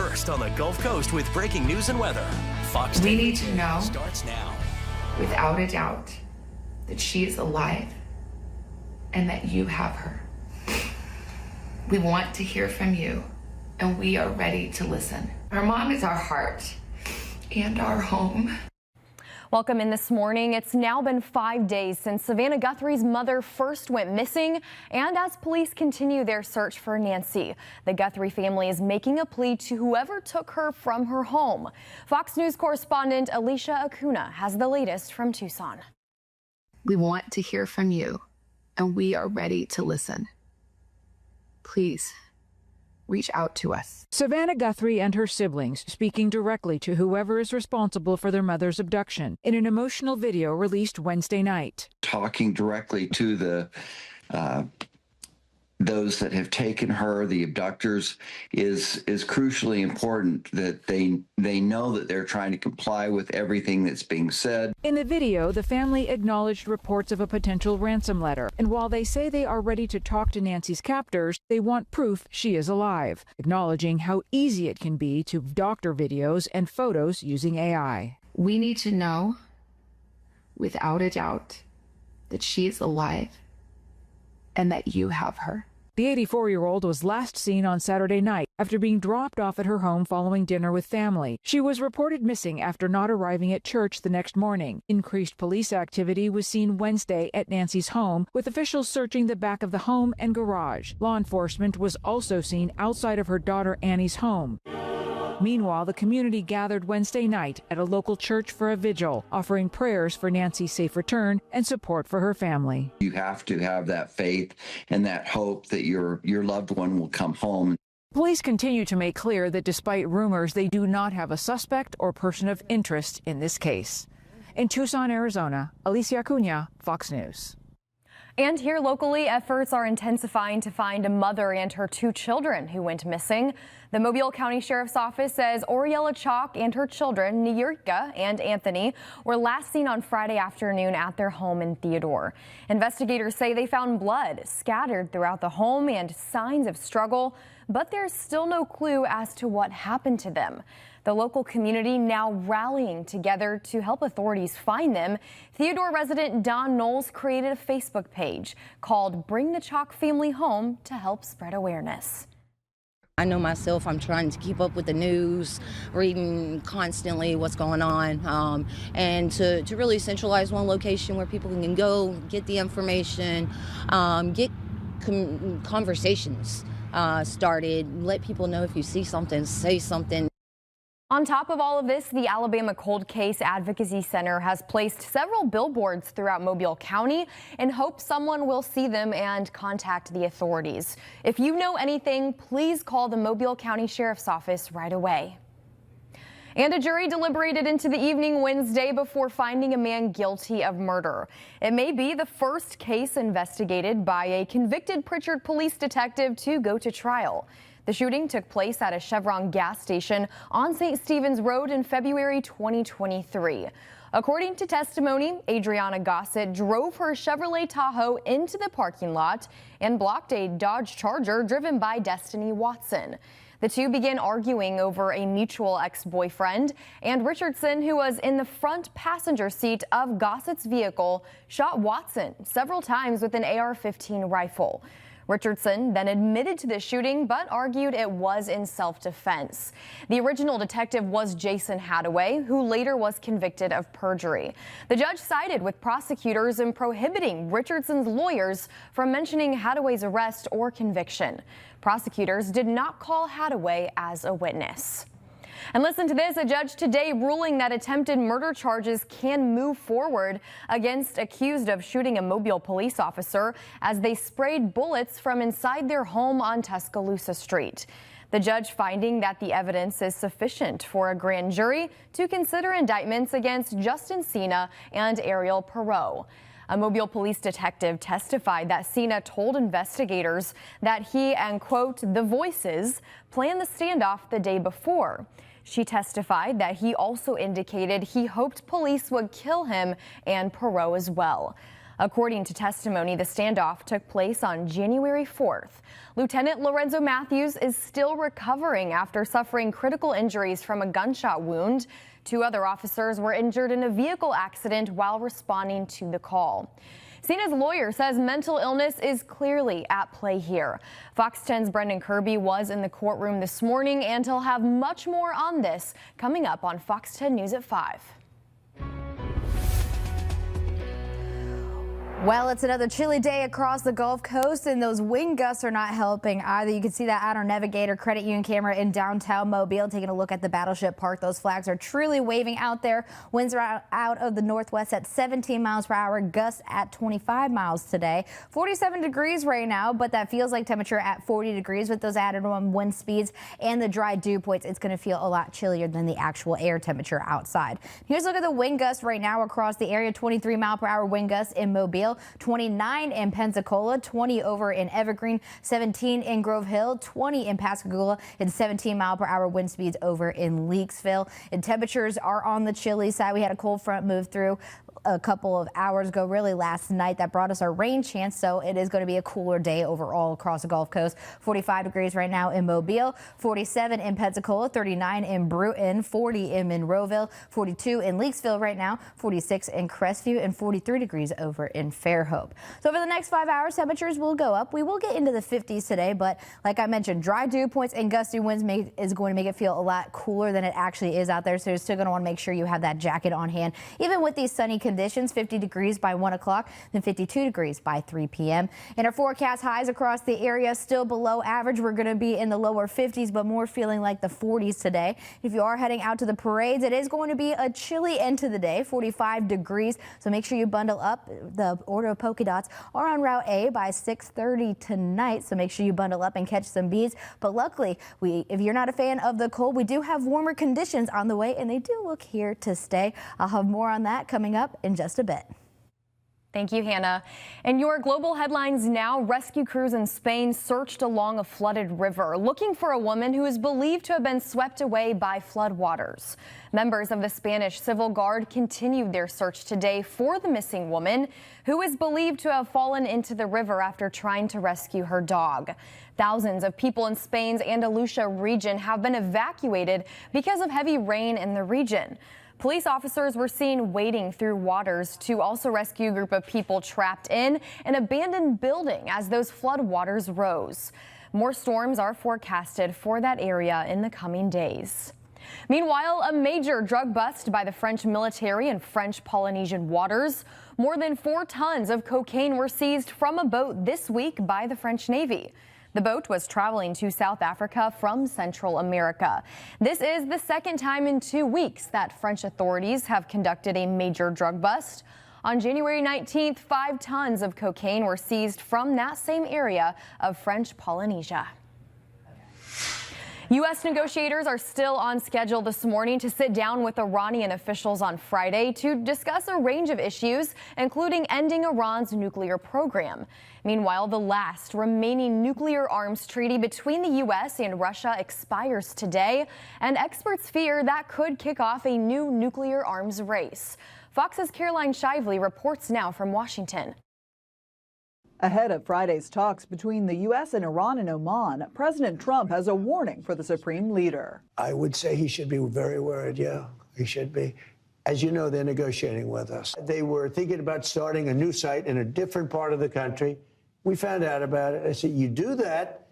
first on the Gulf Coast with breaking news and weather. Fox We 10 need to know, starts now. without a doubt, that she is alive and that you have her. We want to hear from you, and we are ready to listen. Our mom is our heart and our home. Welcome in this morning. It's now been 5 days since Savannah Guthrie's mother first went missing, and as police continue their search for Nancy, the Guthrie family is making a plea to whoever took her from her home. Fox News correspondent Alicia Acuna has the latest from Tucson. We want to hear from you, and we are ready to listen. Please, reach out to us. Savannah Guthrie and her siblings speaking directly to whoever is responsible for their mother's abduction in an emotional video released Wednesday night. Talking directly to the those that have taken her, the abductors, is crucially important that they know that they're trying to comply with everything that's being said. In the video, the family acknowledged reports of a potential ransom letter, and while they say they are ready to talk to Nancy's captors, they want proof she is alive, acknowledging how easy it can be to doctor videos and photos using AI. We need to know, without a doubt, that she is alive and that you have her. The 84-year-old was last seen on Saturday night after being dropped off at her home following dinner with family. She was reported missing after not arriving at church the next morning. Increased police activity was seen Wednesday at Nancy's home, with officials searching the back of the home and garage. Law enforcement was also seen outside of her daughter Annie's home. Meanwhile, the community gathered Wednesday night at a local church for a vigil, offering prayers for Nancy's safe return and support for her family. You have to have that faith and that hope that your loved one will come home. Police continue to make clear that despite rumors, they do not have a suspect or person of interest in this case. In Tucson, Arizona, Alicia Acuna, Fox News. And here locally, efforts are intensifying to find a mother and her 2 children who went missing. The Mobile County Sheriff's Office says Oriella Chalk and her children, Niyurka and Anthony, were last seen on Friday afternoon at their home in Theodore. Investigators say they found blood scattered throughout the home and signs of struggle, but there's still no clue as to what happened to them. The local community now rallying together to help authorities find them. Theodore resident Don Knowles created a Facebook page called Bring the Chalk Family Home to help spread awareness. I know myself, I'm trying to keep up with the news, reading constantly what's going on, and to really centralize one location where people can go, get the information, get conversations started, let people know if you see something, say something. On top of all of this, the Alabama Cold Case Advocacy Center has placed several billboards throughout Mobile County in hopes someone will see them and contact the authorities. If you know anything, please call the Mobile County Sheriff's Office right away. And a jury deliberated into the evening Wednesday before finding a man guilty of murder. It may be the first case investigated by a convicted Pritchard police detective to go to trial. The shooting took place at a Chevron gas station on St. Stephen's Road in February 2023. According to testimony, Adriana Gossett drove her Chevrolet Tahoe into the parking lot and blocked a Dodge Charger driven by Destiny Watson. The two began arguing over a mutual ex-boyfriend, and Richardson, who was in the front passenger seat of Gossett's vehicle, shot Watson several times with an AR-15 rifle. Richardson then admitted to the shooting, but argued it was in self-defense. The original detective was Jason Hadaway, who later was convicted of perjury. The judge sided with prosecutors in prohibiting Richardson's lawyers from mentioning Hadaway's arrest or conviction. Prosecutors did not call Hadaway as a witness. And listen to this, a judge today ruling that attempted murder charges can move forward against accused of shooting a Mobile police officer as they sprayed bullets from inside their home on Tuscaloosa Street. The judge finding that the evidence is sufficient for a grand jury to consider indictments against Justin Cena and Ariel Perot. A Mobile police detective testified that Cena told investigators that he and, quote, the Voices planned the standoff the day before. She testified that he also indicated he hoped police would kill him and Perot as well. According to testimony, the standoff took place on January 4th. Lieutenant Lorenzo Matthews is still recovering after suffering critical injuries from a gunshot wound. 2 other officers were injured in a vehicle accident while responding to the call. Cena's lawyer says mental illness is clearly at play here. Fox 10's Brendan Kirby was in the courtroom this morning, and he'll have much more on this coming up on Fox 10 News at 5. Well, it's another chilly day across the Gulf Coast, and those wind gusts are not helping either. You can see that on our Navigator Credit Union camera in downtown Mobile. Taking a look at the Battleship Park, those flags are truly waving out there. Winds are out of the northwest at 17 miles per hour, gusts at 25 miles today. 47 degrees right now, but that feels like temperature at 40 degrees with those added wind speeds and the dry dew points. It's going to feel a lot chillier than the actual air temperature outside. Here's a look at the wind gusts right now across the area. 23 mile per hour wind gusts in Mobile. 29 in Pensacola, 20 over in Evergreen, 17 in Grove Hill, 20 in Pascagoula, and 17 mile per hour wind speeds over in Leakesville. And temperatures are on the chilly side. We had a cold front move through a couple of hours ago, really last night. That brought us our rain chance, so it is going to be a cooler day overall across the Gulf Coast. 45 degrees right now in Mobile, 47 in Pensacola, 39 in Bruton, 40 in Monroeville, 42 in Leakesville right now, 46 in Crestview, and 43 degrees over in Fairhope. So over the next 5 hours, temperatures will go up. We will get into the 50s today, but like I mentioned, dry dew points and gusty winds is going to make it feel a lot cooler than it actually is out there. So you're still going to want to make sure you have that jacket on hand, even with these sunny conditions. 50 degrees by 1 o'clock, then 52 degrees by 3 p.m. And our forecast highs across the area still below average. We're going to be in the lower 50s, but more feeling like the 40s today. If you are heading out to the parades, it is going to be a chilly end to the day, 45 degrees. So make sure you bundle up. The Order of Polka Dots are on Route A by 6:30 tonight. So make sure you bundle up and catch some beads. But luckily, if you're not a fan of the cold, we do have warmer conditions on the way, and they do look here to stay. I'll have more on that coming up in just a bit. Thank you, Hannah. And your global headlines now. Rescue crews in Spain searched along a flooded river looking for a woman who is believed to have been swept away by floodwaters. Members of the Spanish Civil Guard continued their search today for the missing woman, who is believed to have fallen into the river after trying to rescue her dog. Thousands of people in Spain's Andalusia region have been evacuated because of heavy rain in the region. Police officers were seen wading through waters to also rescue a group of people trapped in an abandoned building as those floodwaters rose. More storms are forecasted for that area in the coming days. Meanwhile, a major drug bust by the French military in French Polynesian waters. More than 4 tons of cocaine were seized from a boat this week by the French Navy. The boat was traveling to South Africa from Central America. This is the second time in 2 weeks that French authorities have conducted a major drug bust. On January 19th, 5 tons of cocaine were seized from that same area of French Polynesia. U.S. negotiators are still on schedule this morning to sit down with Iranian officials on Friday to discuss a range of issues, including ending Iran's nuclear program. Meanwhile, the last remaining nuclear arms treaty between the U.S. and Russia expires today, and experts fear that could kick off a new nuclear arms race. Fox's Caroline Shively reports now from Washington. Ahead of Friday's talks between the U.S. and Iran and Oman, President Trump has a warning for the supreme leader. I would say he should be very worried, yeah, he should be. As you know, they're negotiating with us. They were thinking about starting a new site in a different part of the country. We found out about it. I said, you do that,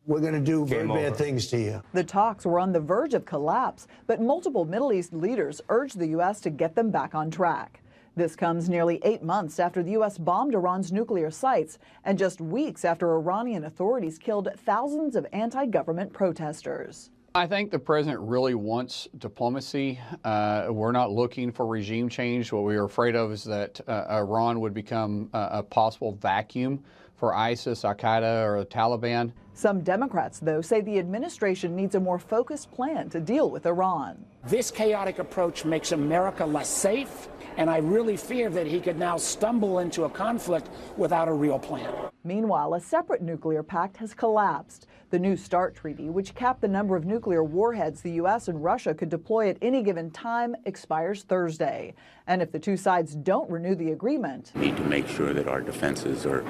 we're going to do very bad things to you. The talks were on the verge of collapse, but multiple Middle East leaders urged the U.S. to get them back on track. This comes nearly 8 months after the U.S. bombed Iran's nuclear sites and just weeks after Iranian authorities killed thousands of anti-government protesters. I think the president really wants diplomacy. We're not looking for regime change. What we are afraid of is that Iran would become a possible vacuum for ISIS, Al-Qaeda, or the Taliban. Some Democrats, though, say the administration needs a more focused plan to deal with Iran. This chaotic approach makes America less safe, and I really fear that he could now stumble into a conflict without a real plan. Meanwhile, a separate nuclear pact has collapsed. The New START treaty, which capped the number of nuclear warheads the U.S. and Russia could deploy at any given time, expires Thursday. And if the two sides don't renew the agreement, we need to make sure that our defenses are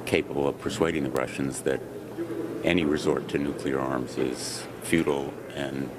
capable of persuading the Russians that any resort to nuclear arms is futile and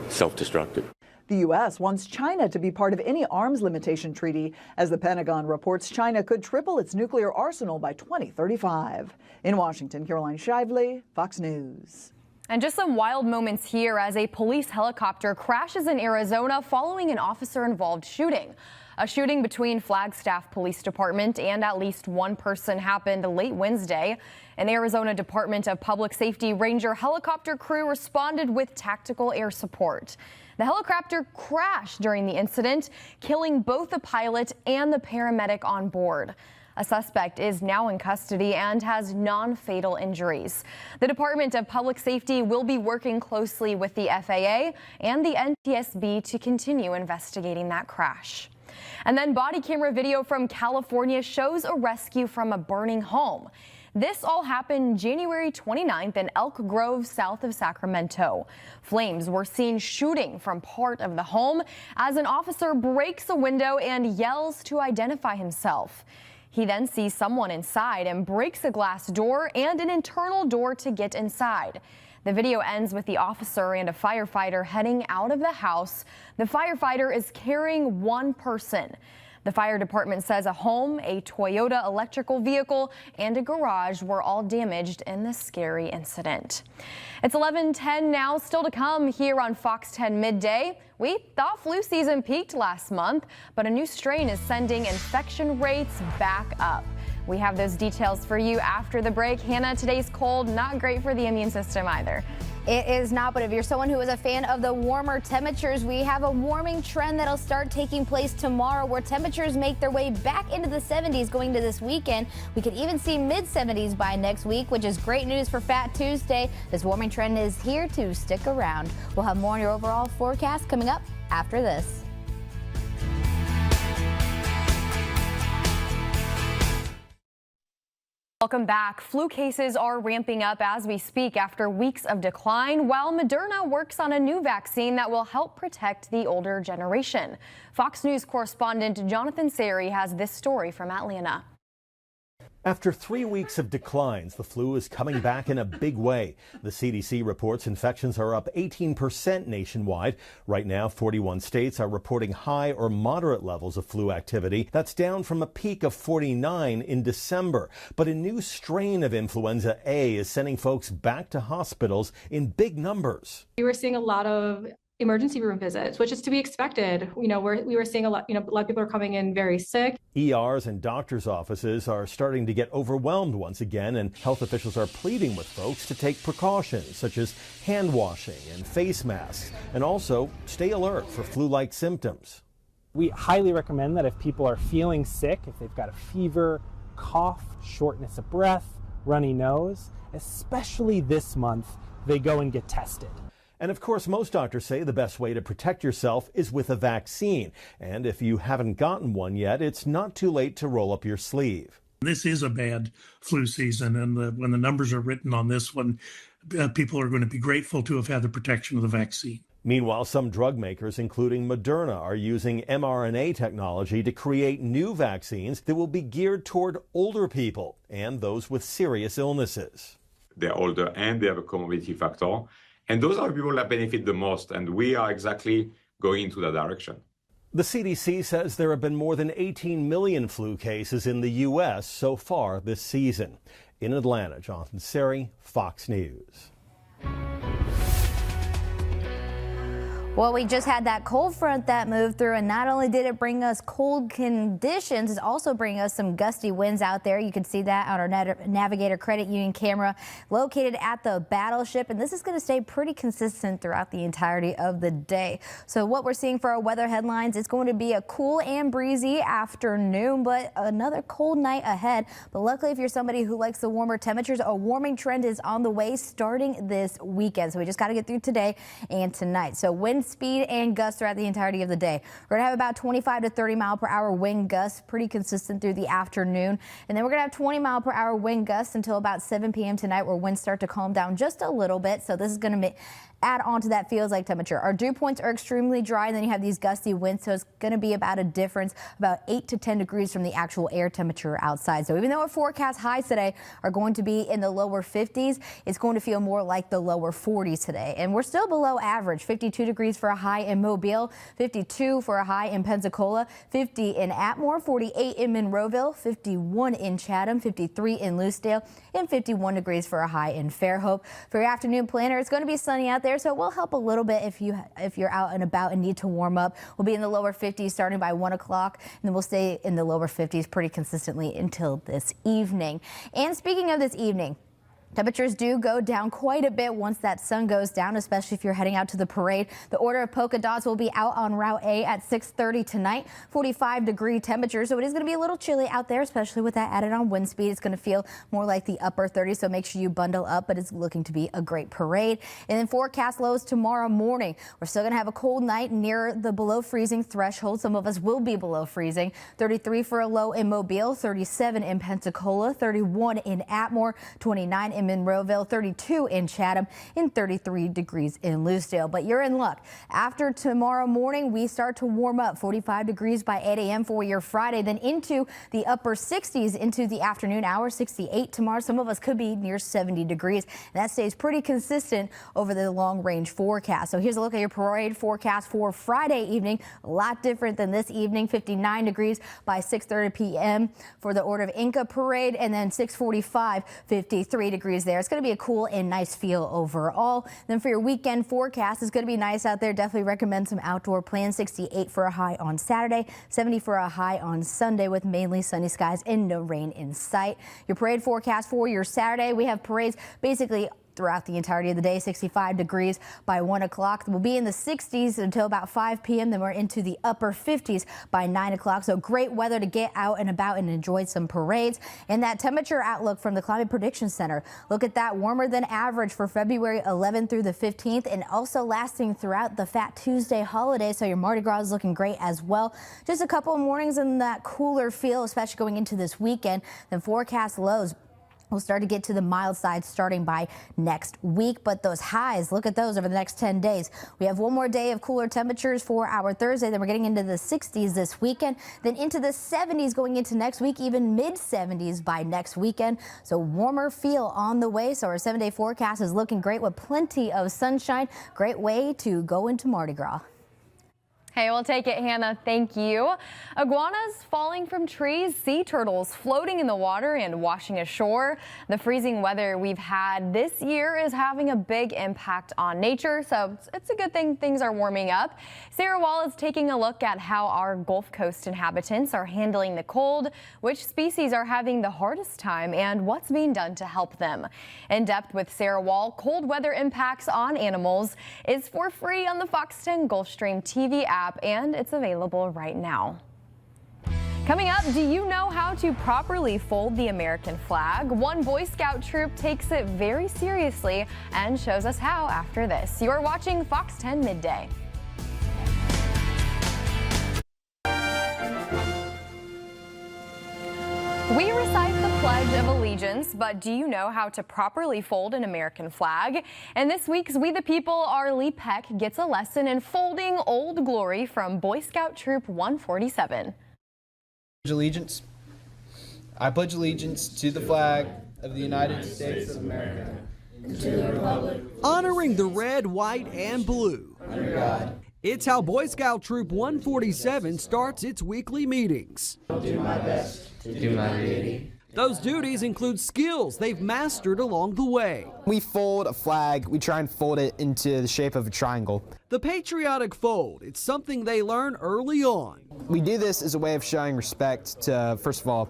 self-destructive. The U.S. wants China to be part of any arms limitation treaty. As the Pentagon reports, China could triple its nuclear arsenal by 2035. In Washington, Caroline Shively, Fox News. And just some wild moments here as a police helicopter crashes in Arizona following an officer-involved shooting. A shooting between Flagstaff Police Department and at least one person happened late Wednesday. An Arizona Department of Public Safety Ranger helicopter crew responded with tactical air support. The helicopter crashed during the incident, killing both the pilot and the paramedic on board. A suspect is now in custody and has non-fatal injuries. The Department of Public Safety will be working closely with the FAA and the NTSB to continue investigating that crash. And then body camera video from California shows a rescue from a burning home. This all happened January 29th in Elk Grove, south of Sacramento. Flames were seen shooting from part of the home as an officer breaks a window and yells to identify himself. He then sees someone inside and breaks a glass door and an internal door to get inside. The video ends with the officer and a firefighter heading out of the house. The firefighter is carrying one person. The fire department says a home, a Toyota electrical vehicle, and a garage were all damaged in this scary incident. It's 11:10 now, still to come here on Fox 10 Midday. We thought flu season peaked last month, but a new strain is sending infection rates back up. We have those details for you after the break. Hannah, today's cold, not great for the immune system either. It is not, but if you're someone who is a fan of the warmer temperatures, we have a warming trend that'll start taking place tomorrow where temperatures make their way back into the 70s going to this weekend. We could even see mid-70s by next week, which is great news for Fat Tuesday. This warming trend is here to stick around. We'll have more on your overall forecast coming up after this. Welcome back. Flu cases are ramping up as we speak after weeks of decline, while Moderna works on a new vaccine that will help protect the older generation. Fox News correspondent Jonathan Sari has this story from Atlanta. After 3 weeks of declines, the flu is coming back in a big way. The CDC reports infections are up 18% nationwide. Right now, 41 states are reporting high or moderate levels of flu activity. That's down from a peak of 49 in December. But a new strain of influenza A is sending folks back to hospitals in big numbers. We were seeing a lot of emergency room visits, which is to be expected. We were seeing a lot of people are coming in very sick. ERs and doctors' offices are starting to get overwhelmed once again, and health officials are pleading with folks to take precautions such as hand washing and face masks, and also stay alert for flu-like symptoms. We highly recommend that if people are feeling sick, if they've got a fever, cough, shortness of breath, runny nose, especially this month, they go and get tested. And of course, most doctors say the best way to protect yourself is with a vaccine. And if you haven't gotten one yet, it's not too late to roll up your sleeve. This is a bad flu season, and when the numbers are written on this one, people are going to be grateful to have had the protection of the vaccine. Meanwhile, some drug makers, including Moderna, are using mRNA technology to create new vaccines that will be geared toward older people and those with serious illnesses. They're older and they have a comorbidity factor. And those are the people that benefit the most, and we are exactly going into that direction. The CDC says there have been more than 18 million flu cases in the U.S. so far this season. In Atlanta, Jonathan Sari, Fox News. Well, we just had that cold front that moved through, and not only did it bring us cold conditions, it's also bringing us some gusty winds out there. You can see that on our Navigator Credit Union camera located at the Battleship, and this is going to stay pretty consistent throughout the entirety of the day. So what we're seeing for our weather headlines, it's going to be a cool and breezy afternoon, but another cold night ahead. But luckily, if you're somebody who likes the warmer temperatures, a warming trend is on the way starting this weekend. So we just got to get through today and tonight. So winds wind speed and gusts throughout the entirety of the day. We're going to have about 25 to 30 mile per hour wind gusts, pretty consistent through the afternoon. And then we're going to have 20 mile per hour wind gusts until about 7 p.m. tonight, where winds start to calm down just a little bit. So this is going to add on to that feels like temperature. Our dew points are extremely dry, and then you have these gusty winds, so it's going to be about a difference about 8 to 10 degrees from the actual air temperature outside. So even though our forecast highs today are going to be in the lower 50s, it's going to feel more like the lower 40s today. And we're still below average. 52 degrees for a high in Mobile, 52 for a high in Pensacola, 50 in Atmore, 48 in Monroeville, 51 in Chatham, 53 in Lucedale, and 51 degrees for a high in Fairhope. For your afternoon planner, it's going to be sunny out there, so it will help a little bit if you're out and about and need to warm up. We'll be in the lower 50s starting by 1 o'clock, and then we'll stay in the lower 50s pretty consistently until this evening. And speaking of this evening, temperatures do go down quite a bit once that sun goes down, especially if you're heading out to the parade. The Order of Polka Dots will be out on Route A at 6:30 tonight. 45-degree temperature, so it is going to be a little chilly out there, especially with that added on wind speed. It's going to feel more like the upper 30s, so make sure you bundle up, but it's looking to be a great parade. And then forecast lows tomorrow morning. We're still going to have a cold night near the below freezing threshold. Some of us will be below freezing. 33 for a low in Mobile, 37 in Pensacola, 31 in Atmore, 29 in Monroeville, 32 in Chatham, and 33 degrees in Lucedale. But you're in luck. After tomorrow morning, we start to warm up. 45 degrees by 8 a.m. for your Friday, then into the upper 60s into the afternoon hours. 68 tomorrow. Some of us could be near 70 degrees. And that stays pretty consistent over the long range forecast. So here's a look at your parade forecast for Friday evening. A lot different than this evening. 59 degrees by 6:30 p.m. for the Order of Inca parade, and then 6:45, 53 degrees there. It's going to be a cool and nice feel overall. Then for your weekend forecast, it's going to be nice out there. Definitely recommend some outdoor plans. 68 for a high on Saturday, 70 for a high on Sunday with mainly sunny skies and no rain in sight. Your parade forecast for your Saturday, we have parades basically throughout the entirety of the day. 65 degrees by 1 o'clock. We'll be in the 60s until about 5 p.m. Then we're into the upper 50s by 9 o'clock. So great weather to get out and about and enjoy some parades. And that temperature outlook from the Climate Prediction Center. Look at that, warmer than average for February 11th through the 15th, and also lasting throughout the Fat Tuesday holiday. So your Mardi Gras is looking great as well. Just a couple of mornings in that cooler feel, especially going into this weekend. Then forecast lows. We'll start to get to the mild side starting by next week, but those highs, look at those over the next 10 days. We have one more day of cooler temperatures for our Thursday. Then we're getting into the 60s this weekend, then into the 70s going into next week, even mid 70s by next weekend. So warmer feel on the way. So our 7-day forecast is looking great with plenty of sunshine. Great way to go into Mardi Gras. Hey, we'll take it, Hannah. Thank you. Iguanas falling from trees, sea turtles floating in the water and washing ashore. The freezing weather we've had this year is having a big impact on nature, so it's a good thing things are warming up. Sarah Wall is taking a look at how our Gulf Coast inhabitants are handling the cold, which species are having the hardest time, and what's being done to help them. In Depth with Sarah Wall, cold weather impacts on animals is for free on the Fox 10 Gulfstream TV app, and it's available right now. Coming up, do you know how to properly fold the American flag? One Boy Scout troop takes it very seriously and shows us how after this. You're watching Fox 10 Midday. We recite the Pledge of Allegiance, but do you know how to properly fold an American flag? And this week's We the People, our Lee Peck gets a lesson in folding Old Glory from Boy Scout Troop 147. Allegiance. I pledge allegiance to the flag of the United States of America and to the republic. Honoring the red, white, and blue. Under God. It's how Boy Scout Troop 147 starts its weekly meetings. I'll do my best to do my duty. Those duties include skills they've mastered along the way. We fold a flag, we try and fold it into the shape of a triangle. The patriotic fold, it's something they learn early on. We do this as a way of showing respect to, first of all,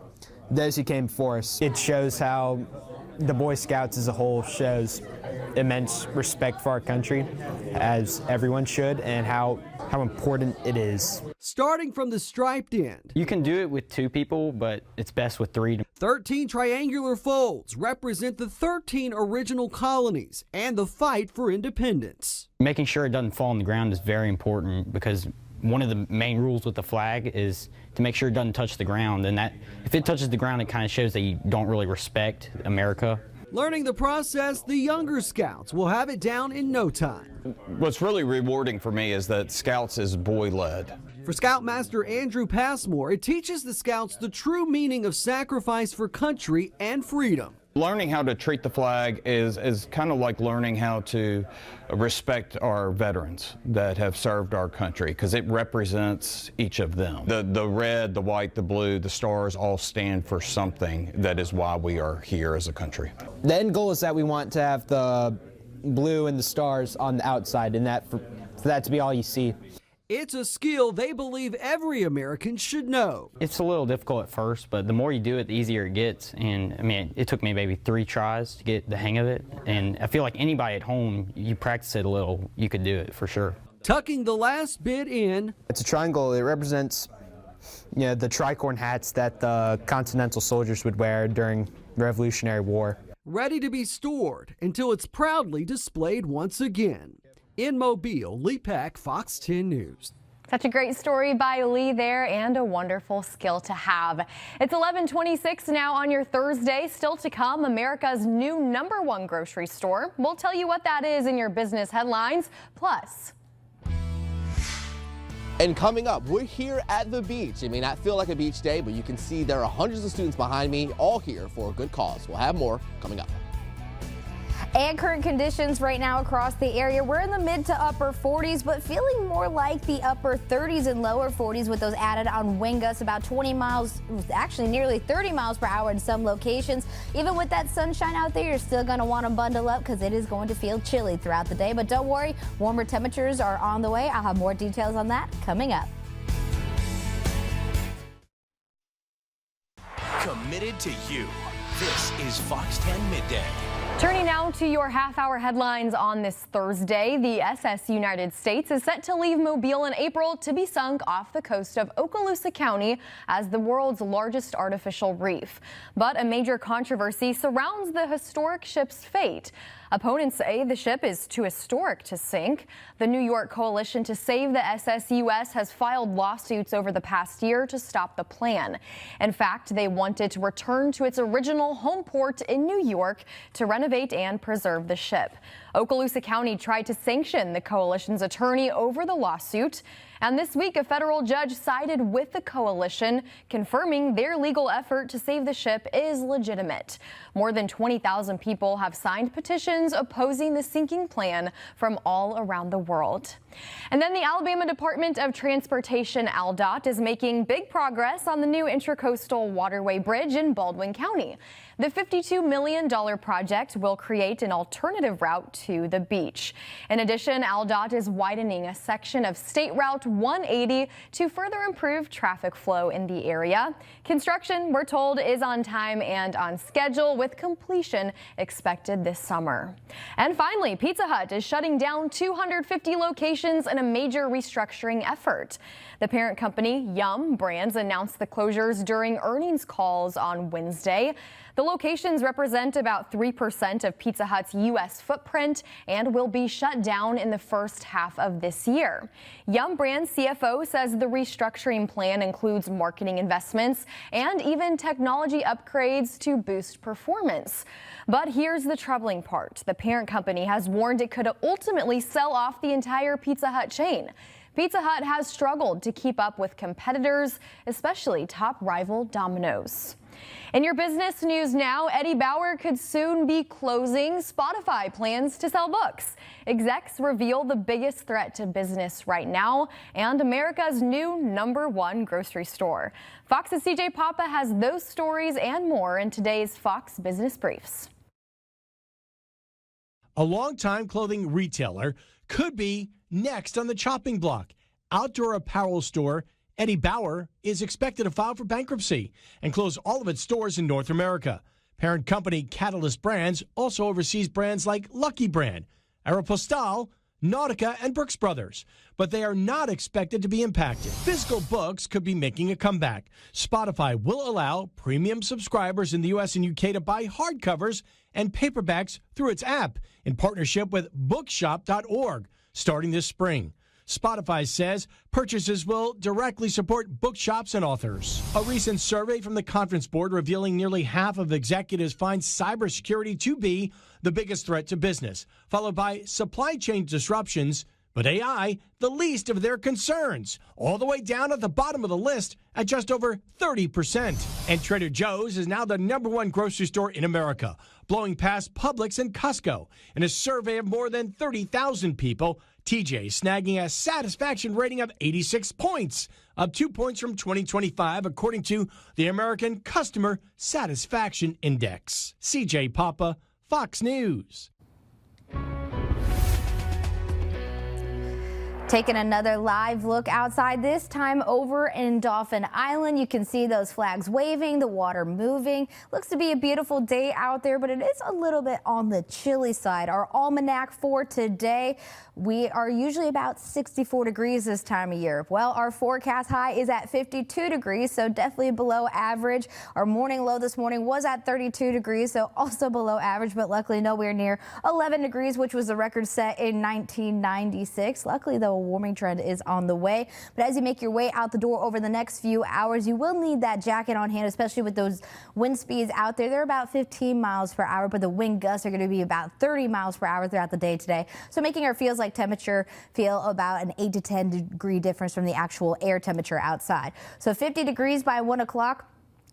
those who came before us. It shows how the Boy Scouts as a whole shows immense respect for our country, as everyone should, and how important it is. Starting from the striped end. You can do it with 2 people, but it's best with 3. 13 triangular folds represent the 13 original colonies and the fight for independence. Making sure it doesn't fall on the ground is very important, because one of the main rules with the flag is to make sure it doesn't touch the ground, and that if it touches the ground, it kind of shows that you don't really respect America. Learning the process, the younger Scouts will have it down in no time. What's really rewarding for me is that Scouts is boy-led. For Scoutmaster Andrew Passmore, it teaches the Scouts the true meaning of sacrifice for country and freedom. Learning how to treat the flag is kind of like learning how to respect our veterans that have served our country, because it represents each of them. The red, the white, the blue, the stars all stand for something that is why we are here as a country. The end goal is that we want to have the blue and the stars on the outside, and for that to be all you see. It's a skill they believe every American should know. It's a little difficult at first, but the more you do it, the easier it gets. And I mean, it took me maybe 3 tries to get the hang of it. And I feel like anybody at home, you practice it a little, you could do it for sure. Tucking the last bit in. It's a triangle. It represents, the tricorn hats that the Continental soldiers would wear during the Revolutionary War. Ready to be stored until it's proudly displayed once again. In Mobile, Lee Peck, Fox 10 News. Such a great story by Lee there, and a wonderful skill to have. It's 11:26 now on your Thursday. Still to come, America's new #1 grocery store. We'll tell you what that is in your business headlines. Plus. And coming up, we're here at the beach. It may not feel like a beach day, but you can see there are hundreds of students behind me, all here for a good cause. We'll have more coming up. And current conditions right now across the area, we're in the mid to upper 40s, but feeling more like the upper 30s and lower 40s with those added on wind gusts, about 20 miles, actually nearly 30 miles per hour in some locations. Even with that sunshine out there, you're still going to want to bundle up because it is going to feel chilly throughout the day. But don't worry, warmer temperatures are on the way. I'll have more details on that coming up. Committed to you. This is Fox 10 Midday. Turning now to your half-hour headlines on this Thursday. The SS United States is set to leave Mobile in April to be sunk off the coast of Okaloosa County as the world's largest artificial reef. But a major controversy surrounds the historic ship's fate. Opponents say the ship is too historic to sink. The New York Coalition to Save the SSUS has filed lawsuits over the past year to stop the plan. In fact, they want it to return to its original home port in New York to renovate and preserve the ship. Okaloosa County tried to sanction the coalition's attorney over the lawsuit. And this week, a federal judge sided with the coalition, confirming their legal effort to save the ship is legitimate. More than 20,000 people have signed petitions opposing the sinking plan from all around the world. And then the Alabama Department of Transportation, ALDOT, is making big progress on the new Intracoastal Waterway Bridge in Baldwin County. The $52 million project will create an alternative route to the beach. In addition, ALDOT is widening a section of State Route 180 to further improve traffic flow in the area. Construction, we're told, is on time and on schedule, with completion expected this summer. And finally, Pizza Hut is shutting down 250 locations in a major restructuring effort. The parent company, Yum Brands, announced the closures during earnings calls on Wednesday. The locations represent about 3% of Pizza Hut's U.S. footprint and will be shut down in the first half of this year. Yum Brands CFO says the restructuring plan includes marketing investments and even technology upgrades to boost performance. But here's the troubling part. The parent company has warned it could ultimately sell off the entire Pizza Hut chain. Pizza Hut has struggled to keep up with competitors, especially top rival Domino's. In your business news now, Eddie Bauer could soon be closing. Spotify plans to sell books. Execs reveal the biggest threat to business right now and America's new #1 grocery store. Fox's CJ Papa has those stories and more in today's Fox Business Briefs. A longtime clothing retailer could be next on the chopping block. Outdoor apparel store Eddie Bauer is expected to file for bankruptcy and close all of its stores in North America. Parent company Catalyst Brands also oversees brands like Lucky Brand, Aeropostale, Nautica, and Brooks Brothers, but they are not expected to be impacted. Physical books could be making a comeback. Spotify will allow premium subscribers in the U.S. and U.K. to buy hardcovers and paperbacks through its app in partnership with bookshop.org starting this spring. Spotify says purchases will directly support bookshops and authors. A recent survey from the Conference Board revealing nearly half of executives find cybersecurity to be the biggest threat to business, followed by supply chain disruptions, but AI the least of their concerns, all the way down at the bottom of the list at just over 30%. And Trader Joe's is now the #1 grocery store in America, blowing past Publix and Costco. In a survey of more than 30,000 people, TJ snagging a satisfaction rating of 86 points, up 2 points from 2025, according to the American Customer Satisfaction Index. CJ Papa, Fox News. Taking another live look outside, this time over in Dauphin Island. You can see those flags waving, the water moving. Looks to be a beautiful day out there, but it is a little bit on the chilly side. Our almanac for today, we are usually about 64 degrees this time of year. Well, our forecast high is at 52 degrees, so definitely below average. Our morning low this morning was at 32 degrees, so also below average, but luckily nowhere near 11 degrees, which was the record set in 1996. Luckily, though, warming trend is on the way. But as you make your way out the door over the next few hours, you will need that jacket on hand, especially with those wind speeds out there. They're about 15 miles per hour, but the wind gusts are going to be about 30 miles per hour throughout the day today. So making our feels like temperature feel about an 8 to 10 degree difference from the actual air temperature outside. So 50 degrees by 1 o'clock.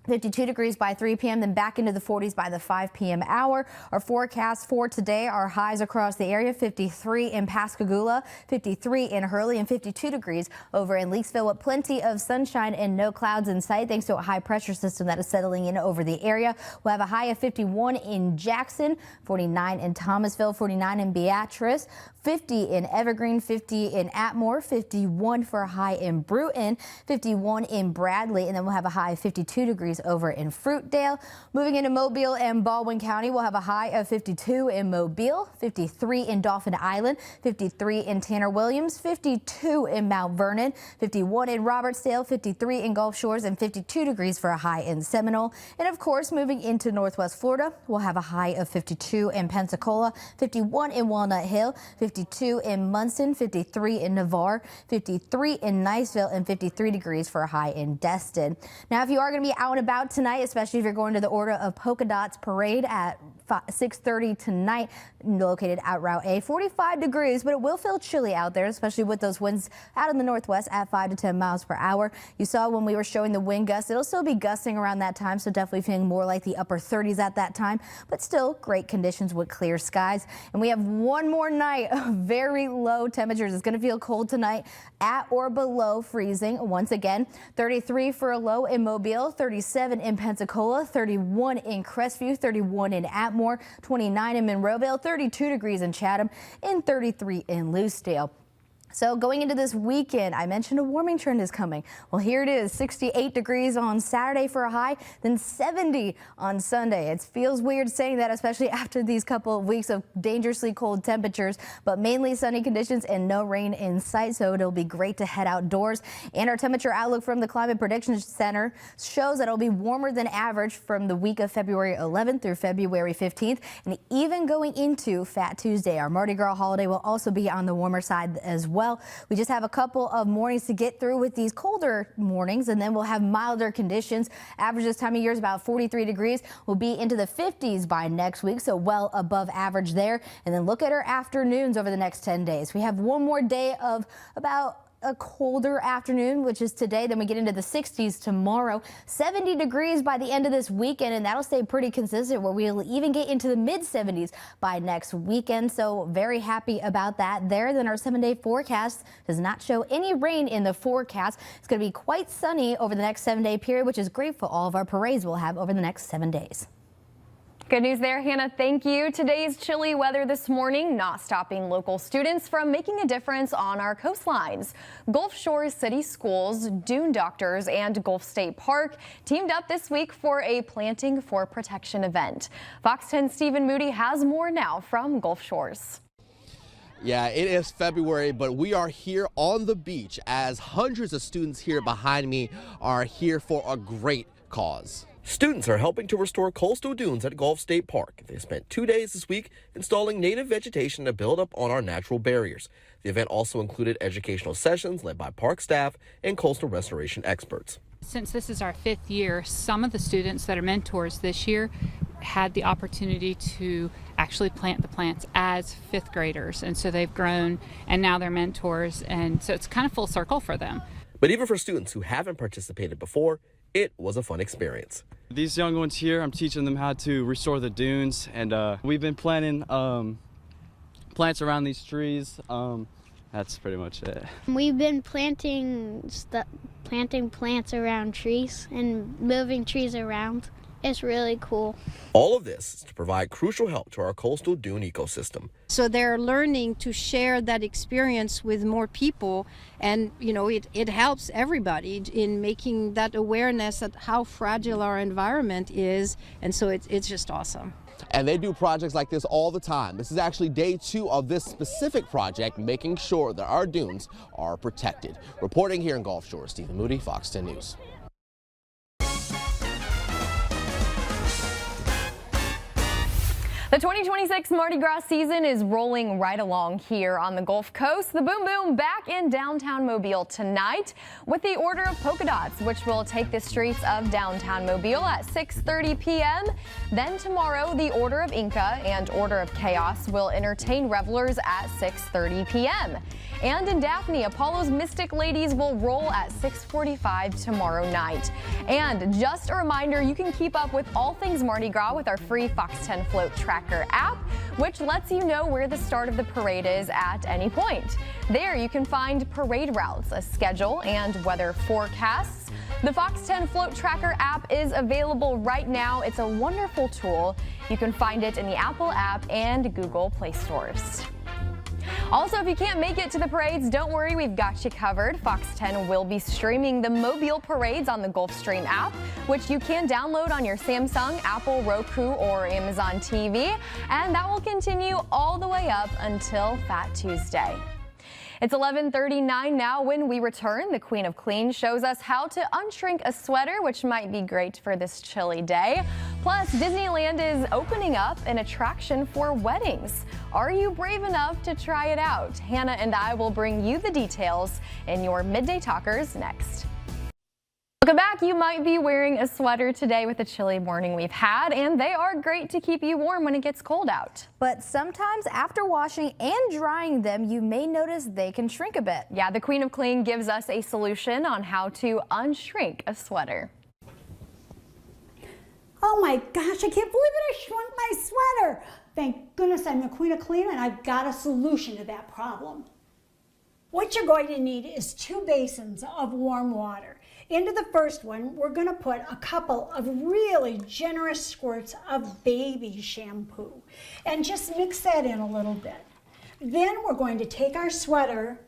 52 degrees by 3 p.m., then back into the 40s by the 5 p.m. hour. Our forecast for today, our highs across the area, 53 in Pascagoula, 53 in Hurley, and 52 degrees over in Leakesville with plenty of sunshine and no clouds in sight thanks to a high pressure system that is settling in over the area. We'll have a high of 51 in Jackson, 49 in Thomasville, 49 in Beatrice, 50 in Evergreen, 50 in Atmore, 51 for a high in Bruton, 51 in Bradley, and then we'll have a high of 52 degrees over in Fruitdale. Moving into Mobile and Baldwin County, we'll have a high of 52 in Mobile, 53 in Dauphin Island, 53 in Tanner Williams, 52 in Mount Vernon, 51 in Robertsdale, 53 in Gulf Shores, and 52 degrees for a high in Seminole. And of course, moving into Northwest Florida, we'll have a high of 52 in Pensacola, 51 in Walnut Hill, 52 in Munson, 53 in Navarre, 53 in Niceville, and 53 degrees for a high in Destin. Now, if you are going to be out and about tonight, especially if you're going to the Order of Polka Dots parade at 6:30 tonight, located at Route A, 45 degrees, but it will feel chilly out there, especially with those winds out in the northwest at 5 to 10 miles per hour. You saw when we were showing the wind gusts, it'll still be gusting around that time, so definitely feeling more like the upper 30s at that time, but still great conditions with clear skies. And we have one more night of very low temperatures. It's going to feel cold tonight at or below freezing. Once again, 33 for a low in Mobile, 37 in Pensacola, 31 in Crestview, 31 in Atmore, 29 in Monroeville, 32 degrees in Chatham, and 33 in Lucedale. So going into this weekend, I mentioned a warming trend is coming. Well, here it is, 68 degrees on Saturday for a high, then 70 on Sunday. It feels weird saying that, especially after these couple of weeks of dangerously cold temperatures, but mainly sunny conditions and no rain in sight, so it'll be great to head outdoors. And our temperature outlook from the Climate Prediction Center shows that it'll be warmer than average from the week of February 11th through February 15th, and even going into Fat Tuesday. Our Mardi Gras holiday will also be on the warmer side as well. We just have a couple of mornings to get through with these colder mornings, and then we'll have milder conditions. Average this time of year is about 43 degrees. We'll be into the 50s by next week, so well above average there. And then look at our afternoons over the next 10 days. We have one more day of about a colder afternoon, which is today. Then we get into the 60s tomorrow, 70 degrees by the end of this weekend, and that'll stay pretty consistent where we'll even get into the mid 70s by next weekend. So very happy about that there. Then our 7-day forecast does not show any rain in the forecast. It's going to be quite sunny over the next 7-day period, which is great for all of our parades we'll have over the next 7 days. Good news there, Hannah. Thank you. Today's chilly weather this morning not stopping local students from making a difference on our coastlines. Gulf Shores City Schools, Dune Doctors, and Gulf State Park teamed up this week for a Planting for Protection event. Fox 10's Stephen Moody has more now from Gulf Shores. Yeah, it is February, but we are here on the beach as hundreds of students here behind me are here for a great cause. Students are helping to restore coastal dunes at Gulf State Park. They spent 2 days this week installing native vegetation to build up on our natural barriers. The event also included educational sessions led by park staff and coastal restoration experts. Since this is our 5th year, some of the students that are mentors this year had the opportunity to actually plant the plants as 5th graders. And so they've grown and now they're mentors. And so it's kind of full circle for them. But even for students who haven't participated before, it was a fun experience. These young ones here, I'm teaching them how to restore the dunes, and we've been planting plants around these trees. That's pretty much it. We've been planting plants around trees and moving trees around. It's really cool. All of this is to provide crucial help to our coastal dune ecosystem. So they're learning to share that experience with more people, and it helps everybody in making that awareness of how fragile our environment is, and so it's just awesome. And they do projects like this all the time. This is actually day 2 of this specific project, making sure that our dunes are protected. Reporting here in Gulf Shores, Stephen Moody, Fox 10 News. The 2026 Mardi Gras season is rolling right along here on the Gulf Coast. The Boom Boom back in downtown Mobile tonight with the Order of Polka Dots, which will take the streets of downtown Mobile at 6:30 p.m. Then tomorrow, the Order of Inca and Order of Chaos will entertain revelers at 6:30 p.m. And in Daphne, Apollo's Mystic Ladies will roll at 6:45 tomorrow night. And just a reminder, you can keep up with all things Mardi Gras with our free Fox 10 Float Tracker app, which lets you know where the start of the parade is at any point. There you can find parade routes, a schedule, and weather forecasts. The Fox 10 Float Tracker app is available right now. It's a wonderful tool. You can find it in the Apple app and Google Play stores. Also, if you can't make it to the parades, don't worry, we've got you covered. Fox 10 will be streaming the Mobile parades on the Gulfstream app, which you can download on your Samsung, Apple, Roku, or Amazon TV, and that will continue all the way up until Fat Tuesday. It's 11:39 now. When we return, the Queen of Clean shows us how to unshrink a sweater, which might be great for this chilly day. Plus, Disneyland is opening up an attraction for weddings. Are you brave enough to try it out? Hannah and I will bring you the details in your Midday Talkers next. Welcome back. You might be wearing a sweater today with the chilly morning we've had, and they are great to keep you warm when it gets cold out. But sometimes after washing and drying them, you may notice they can shrink a bit. Yeah, the Queen of Clean gives us a solution on how to unshrink a sweater. Oh my gosh, I can't believe it, I shrunk my sweater. Thank goodness I'm the Queen of Clean and I've got a solution to that problem. What you're going to need is 2 basins of warm water. Into the first one, we're going to put a couple of really generous squirts of baby shampoo and just mix that in a little bit. Then we're going to take our sweater,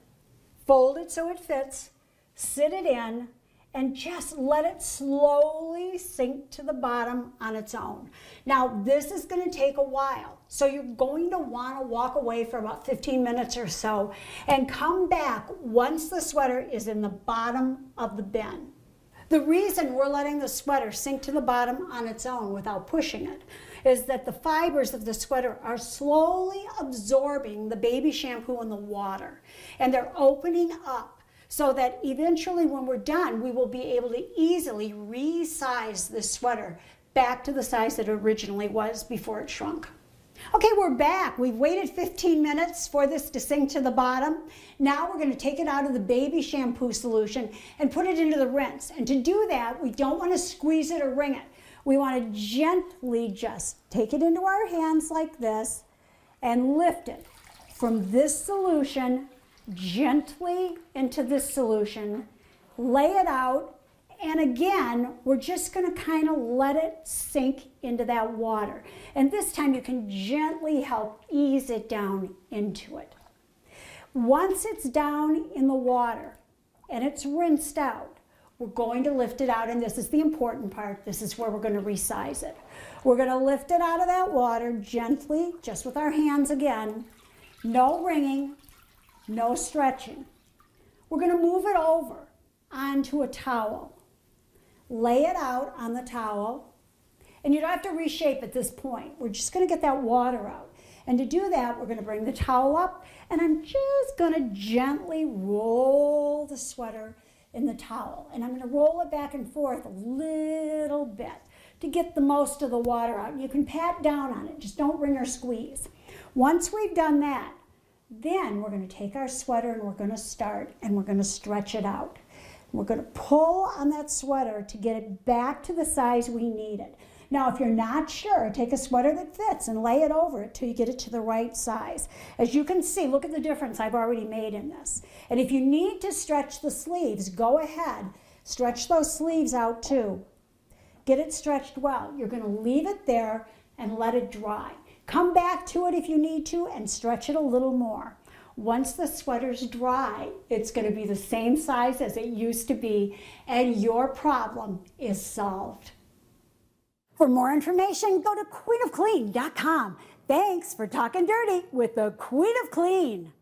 fold it so it fits, sit it in, and just let it slowly sink to the bottom on its own. Now, this is going to take a while, so you're going to want to walk away for about 15 minutes or so and come back once the sweater is in the bottom of the bin. The reason we're letting the sweater sink to the bottom on its own without pushing it is that the fibers of the sweater are slowly absorbing the baby shampoo and the water, and they're opening up, so that eventually when we're done, we will be able to easily resize the sweater back to the size that it originally was before it shrunk. Okay, we're back. We've waited 15 minutes for this to sink to the bottom. Now we're going to take it out of the baby shampoo solution and put it into the rinse. And to do that, we don't want to squeeze it or wring it. We want to gently just take it into our hands like this and lift it from this solution gently into this solution, lay it out, And again, we're just going to kind of let it sink into that water. And this time you can gently help ease it down into it. Once it's down in the water and it's rinsed out, we're going to lift it out, and this is the important part. This is where we're going to resize it. We're going to lift it out of that water gently, just with our hands again. No wringing, no stretching. We're going to move it over onto a towel. Lay it out on the towel, and you don't have to reshape at this point. We're just going to get that water out. And to do that, we're going to bring the towel up, and I'm just going to gently roll the sweater in the towel. And I'm going to roll it back and forth a little bit to get the most of the water out. You can pat down on it, just don't wring or squeeze. Once we've done that, then we're going to take our sweater and we're going to start and we're going to stretch it out. We're going to pull on that sweater to get it back to the size we need it. Now, if you're not sure, take a sweater that fits and lay it over it till you get it to the right size. As you can see, look at the difference I've already made in this. And if you need to stretch the sleeves, go ahead. Stretch those sleeves out too. Get it stretched well. You're going to leave it there and let it dry. Come back to it if you need to and stretch it a little more. Once the sweater's dry, it's going to be the same size as it used to be, and your problem is solved. For more information, go to queenofclean.com. Thanks for talking dirty with the Queen of Clean.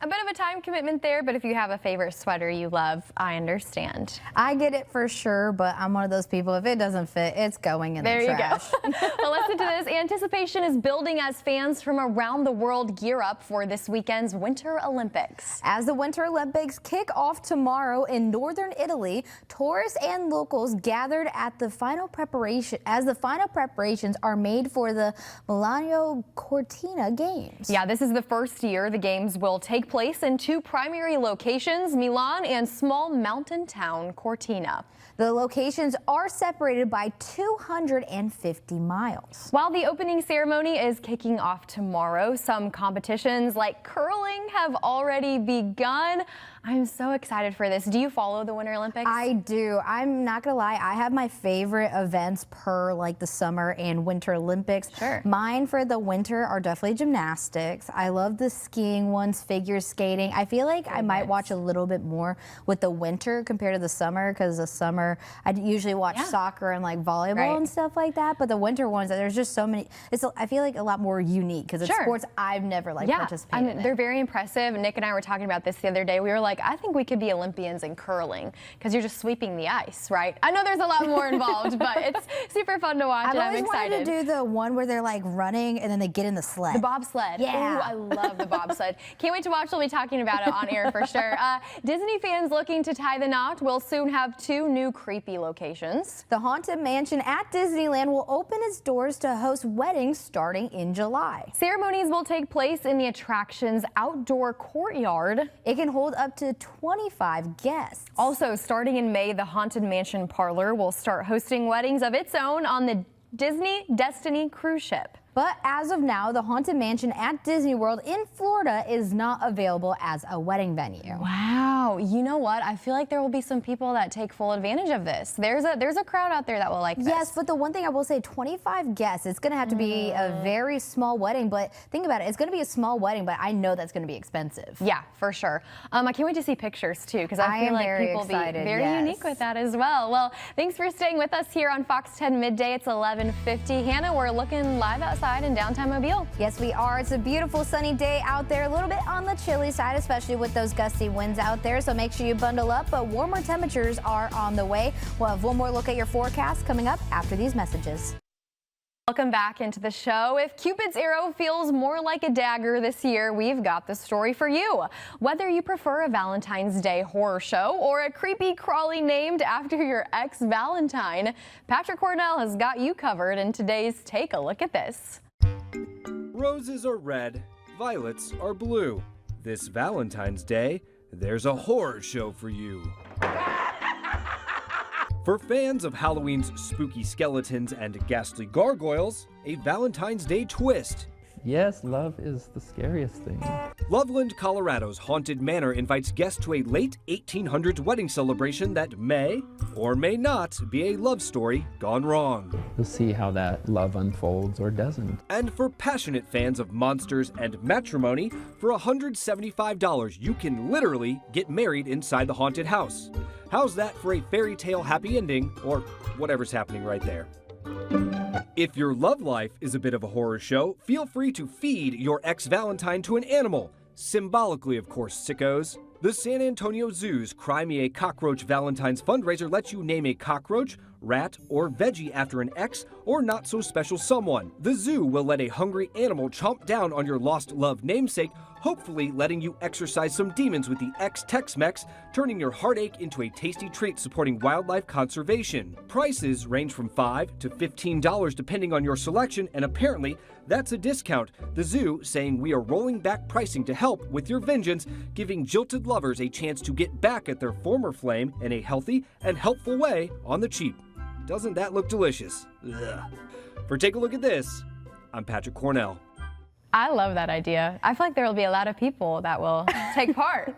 A bit of a time commitment there, but if you have a favorite sweater you love, I understand. I get it for sure, but I'm one of those people, if it doesn't fit, it's going in the trash. There you go. Well, listen to this. Anticipation is building as fans from around the world gear up for this weekend's Winter Olympics. As the Winter Olympics kick off tomorrow in northern Italy, tourists and locals gathered at the final preparations are made for the Milano Cortina Games. Yeah, this is the first year the games will take place in two primary locations, Milan and small mountain town Cortina. The locations are separated by 250 miles. While the opening ceremony is kicking off tomorrow, some competitions like curling have already begun. I'm so excited for this. Do you follow the Winter Olympics? I do. I'm not gonna lie, I have my favorite events per like the summer and Winter Olympics. Sure. Mine for the winter are definitely gymnastics. I love the skiing ones, figure skating. I feel like I might watch a little bit more with the winter compared to the summer, because the summer I usually watch soccer and like volleyball and stuff like that, but the winter ones, there's just so many. I feel like a lot more unique because it's sports I've never participated in. They're very impressive. Nick and I were talking about this the other day. We were like, I think we could be Olympians in curling because you're just sweeping the ice, right? I know there's a lot more involved, but it's super fun to watch. I've and always I'm excited wanted to do the one where they're like running and then they get in the sled. The bobsled. Yeah. Ooh, I love the bobsled. Can't wait to watch. We'll be talking about it on air for sure. Disney fans looking to tie the knot will soon have two new creepy locations. The Haunted Mansion at Disneyland will open its doors to host weddings starting in July. Ceremonies will take place in the attraction's outdoor courtyard. It can hold up to 25 guests. Also, starting in May, the Haunted Mansion Parlor will start hosting weddings of its own on the Disney Destiny cruise ship. But as of now, the Haunted Mansion at Disney World in Florida is not available as a wedding venue. Wow. You know what? I feel like there will be some people that take full advantage of this. There's a crowd out there that will like this. Yes, but the one thing I will say, 25 guests. It's going to have to be a very small wedding, but think about it. It's going to be a small wedding, but I know that's going to be expensive. Yeah, for sure. I can't wait to see pictures too, because I feel like people will be very unique with that as well. Well, thanks for staying with us here on Fox 10 Midday. It's 11:50. Hannah, we're looking live outside in downtown Mobile. Yes, we are. It's a beautiful sunny day out there, a little bit on the chilly side, especially with those gusty winds out there. So make sure you bundle up, but warmer temperatures are on the way. We'll have one more look at your forecast coming up after these messages. Welcome back into the show. If Cupid's arrow feels more like a dagger this year, we've got the story for you. Whether you prefer a Valentine's Day horror show or a creepy crawly named after your ex-Valentine, Patrick Cornell has got you covered in today's Take a Look at This. Roses are red, violets are blue. This Valentine's Day, there's a horror show for you. For fans of Halloween's spooky skeletons and ghastly gargoyles, a Valentine's Day twist. Yes, love is the scariest thing. Loveland, Colorado's Haunted Manor invites guests to a late 1800s wedding celebration that may or may not be a love story gone wrong. You'll see how that love unfolds or doesn't. And for passionate fans of monsters and matrimony, for $175, you can literally get married inside the haunted house. How's that for a fairy tale happy ending, or whatever's happening right there? If your love life is a bit of a horror show, feel free to feed your ex-Valentine to an animal. Symbolically, of course, sickos. The San Antonio Zoo's Cry Me a Cockroach Valentine's fundraiser lets you name a cockroach, rat, or veggie after an ex or not so special someone. The zoo will let a hungry animal chomp down on your lost love namesake, hopefully letting you exorcise some demons with the X-Tex-Mex, turning your heartache into a tasty treat supporting wildlife conservation. Prices range from $5 to $15 depending on your selection, and apparently that's a discount. The zoo saying we are rolling back pricing to help with your vengeance, giving jilted lovers a chance to get back at their former flame in a healthy and helpful way on the cheap. Doesn't that look delicious? Ugh. For Take a Look at This, I'm Patrick Cornell. I love that idea. I feel like there will be a lot of people that will take part.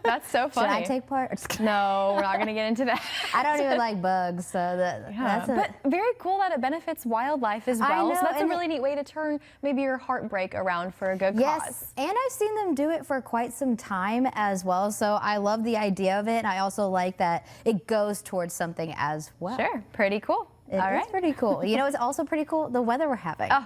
That's so funny. Should I take part? No, we're not going to get into that. I don't even like bugs, so that's But very cool that it benefits wildlife as well. I know, So that's a and really neat way to turn maybe your heartbreak around for a good yes, cause. And I've seen them do it for quite some time as well, so I love the idea of it, and I also like that it goes towards something as well. Sure, pretty cool. It is pretty cool. You know, it's also pretty cool, the weather we're having. Oh,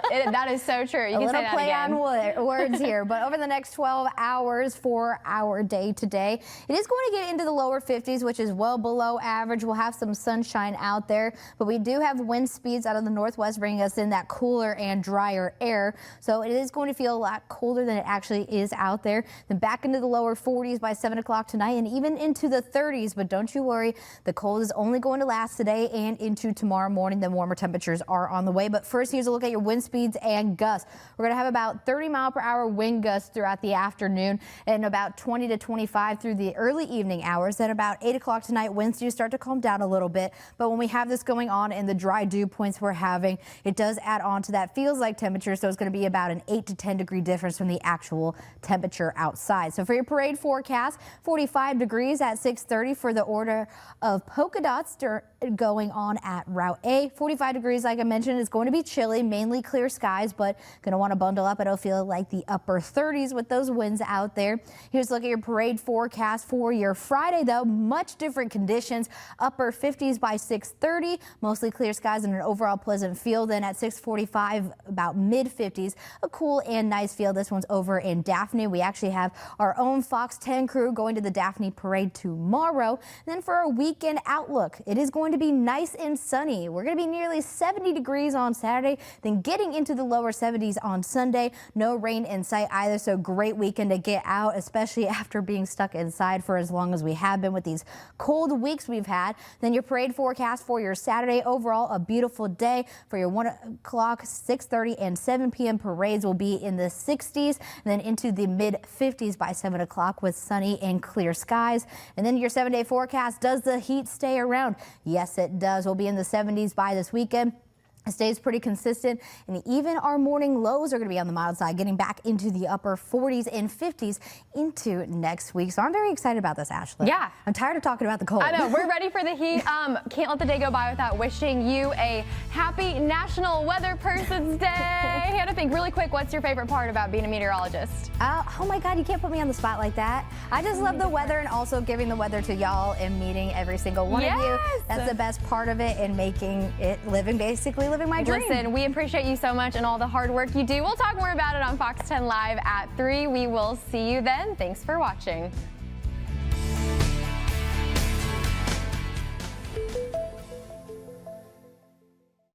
that is so true. You a can little say that play again. on words here, but over the next 12 hours for our day today, it is going to get into the lower 50s, which is well below average. We'll have some sunshine out there, but we do have wind speeds out of the northwest bringing us in that cooler and drier air. So it is going to feel a lot colder than it actually is out there. Then back into the lower 40s by 7 o'clock tonight and even into the 30s. But don't you worry, the cold is only going to last today and into tomorrow morning. Then warmer temperatures are on the way. But first, here's a look at your wind speeds and gusts. We're going to have about 30-mile-per-hour wind gusts throughout the afternoon and about 20 to 25 through the early evening hours. Then about 8 o'clock tonight, winds do start to calm down a little bit. But when we have this going on and the dry dew points we're having, it does add on to that feels like temperature. So it's going to be about an 8 to 10 degree difference from the actual temperature outside. So for your parade forecast, 45 degrees at 6:30 for the order of polka dots going on at Route A. 45 degrees, like I mentioned, is going to be chilly, mainly clear skies, but going to want to bundle up. It'll feel like the upper 30s with those winds out there. Here's a look at your parade forecast for your Friday, though. Much different conditions. Upper 50s by 6:30, mostly clear skies and an overall pleasant feel. Then at 6:45, about mid 50s, a cool and nice feel. This one's over in Daphne. We actually have our own Fox 10 crew going to the Daphne parade tomorrow. And then for our weekend outlook, it is going to be nice and sunny. We're going to be nearly 70 degrees on Saturday, then getting into the lower 70s on Sunday. No rain in sight either, so great weekend to get out, especially after being stuck inside for as long as we have been with these cold weeks we've had. Then your parade forecast for your Saturday, overall a beautiful day. For your 1 o'clock, 6:30, and 7 p.m. parades will be in the 60s, and then into the mid 50s by 7 o'clock with sunny and clear skies. And then your 7-day forecast, does the heat stay around? Yes, it does. We'll be in the 70s by this weekend. It stays pretty consistent, and even our morning lows are going to be on the mild side, getting back into the upper 40s and 50s into next week. So I'm very excited about this, Ashley. Yeah. I'm tired of talking about the cold. I know. We're ready for the heat. Can't let the day go by without wishing you a happy National Weather Person's Day. Hannah, think really quick, what's your favorite part about being a meteorologist? Oh my God, you can't put me on the spot like that. I just love the weather and also giving the weather to y'all and meeting every single one of you. That's the best part of it, and making it basically living my dream. Listen, we appreciate you so much and all the hard work you do. We'll talk more about it on Fox 10 Live at 3. We will see you then. Thanks for watching.